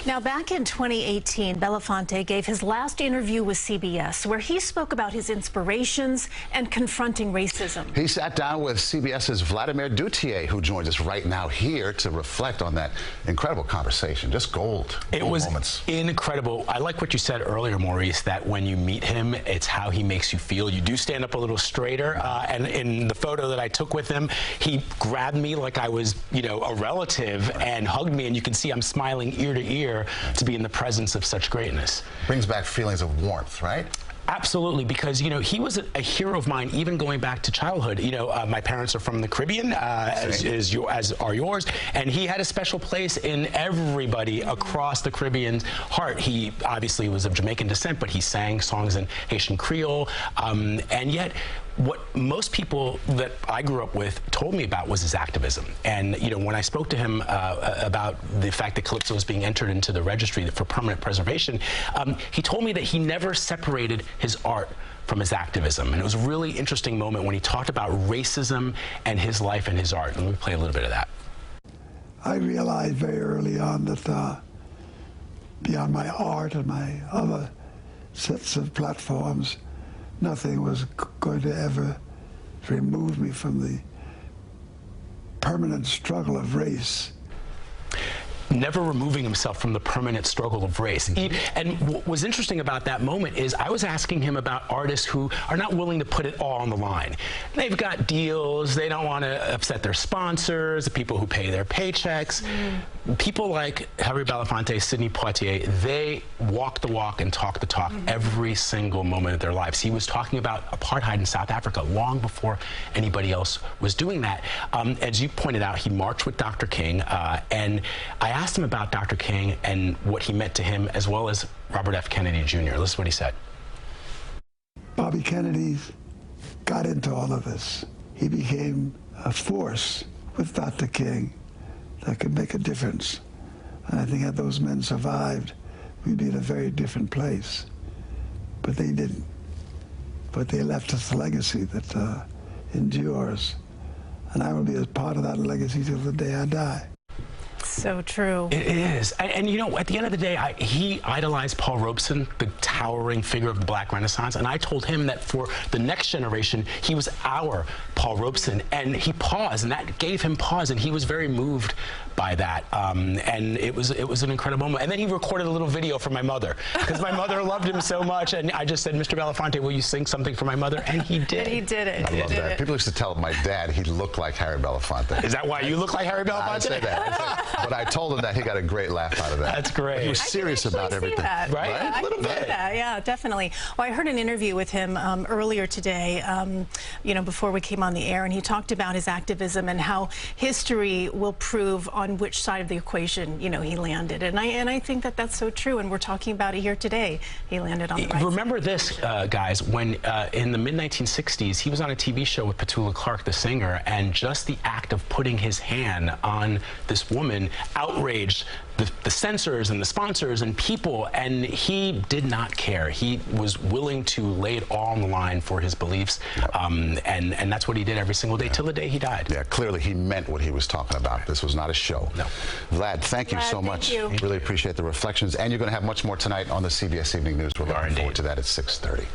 Now, back in 2018, Belafonte gave his last interview with CBS, where he spoke about his inspirations and confronting racism. He sat down with CBS's Vladimir Duthiers, who joins us right now here to reflect on that incredible conversation. Just gold. It was incredible. I like what you said earlier, Maurice, that when you meet him, it's how he makes you feel. You do stand up a little straighter. And in the photo that I took with him, he grabbed me like I was, a relative and hugged me. And you can see I'm smiling ear to ear to be in the presence of such greatness. Brings back feelings of warmth, right? Absolutely, because, he was a hero of mine, even going back to childhood. My parents are from the Caribbean, as are yours, and he had a special place in everybody across the Caribbean's heart. He obviously was of Jamaican descent, but he sang songs in Haitian Creole, and yet what most people that I grew up with told me about was his activism. And, when I spoke to him about the fact that Calypso was being entered into the registry for permanent preservation, he told me that he never separated his art from his activism. And it was a really interesting moment when he talked about racism and his life and his art. Let me play a little bit of that. I realized very early on that beyond my art and my other sets of platforms, nothing was going to ever remove me from the permanent struggle of race. Never removing himself from the permanent struggle of race. And what was interesting about that moment is I was asking him about artists who are not willing to put it all on the line. They've got deals, they don't want to upset their sponsors, the people who pay their paychecks. People like Harry Belafonte, Sidney Poitier, they walk the walk and talk the talk every single moment of their lives. He was talking about apartheid in South Africa long before anybody else was doing that. As you pointed out, he marched with Dr. King, and I asked him about Dr. King and what he meant to him, as well as Robert F. Kennedy Jr. Listen to what he said. Bobby Kennedy got into all of this. He became a force with Dr. King that could make a difference. And I think had those men survived, we'd be in a very different place. But they didn't. But they left us a legacy that endures. And I will be a part of that legacy till the day I die. So true. It is. And at the end of the day, he idolized Paul Robeson, the towering figure of the Black Renaissance, and I told him that for the next generation, he was our Paul Robeson, and he paused, and that gave him pause, and he was very moved by that, and it was an incredible moment. And then he recorded a little video for my mother, because my mother loved him so much, and I just said, Mr. Belafonte, will you sing something for my mother? And he did. And he did it. I love that. People used to tell my dad he looked like Harry Belafonte. Is that why you look like Harry Belafonte? I say that. But I told him that he got a great laugh out of that. That's great. He was serious about everything. That. Right? Yeah, A little bit. That. Yeah, definitely. Well, I heard an interview with him earlier today, before we came on the air, and he talked about his activism and how history will prove on which side of the equation, he landed. And I think that that's so true, and we're talking about it here today. He landed on the right Remember side. this, guys, when in the mid-1960s, he was on a TV show with Petula Clark, the singer, and just the act of putting his hand on this woman outraged the censors and the sponsors and people, and he did not care. He was willing to lay it all on the line for his beliefs, and that's what he did every single day till the day he died. Yeah, clearly he meant what he was talking about. This was not a show. No. Vlad, thank you so much. Thank you. Really appreciate the reflections, and you're going to have much more tonight on the CBS Evening News. We're looking forward to that at 6:30.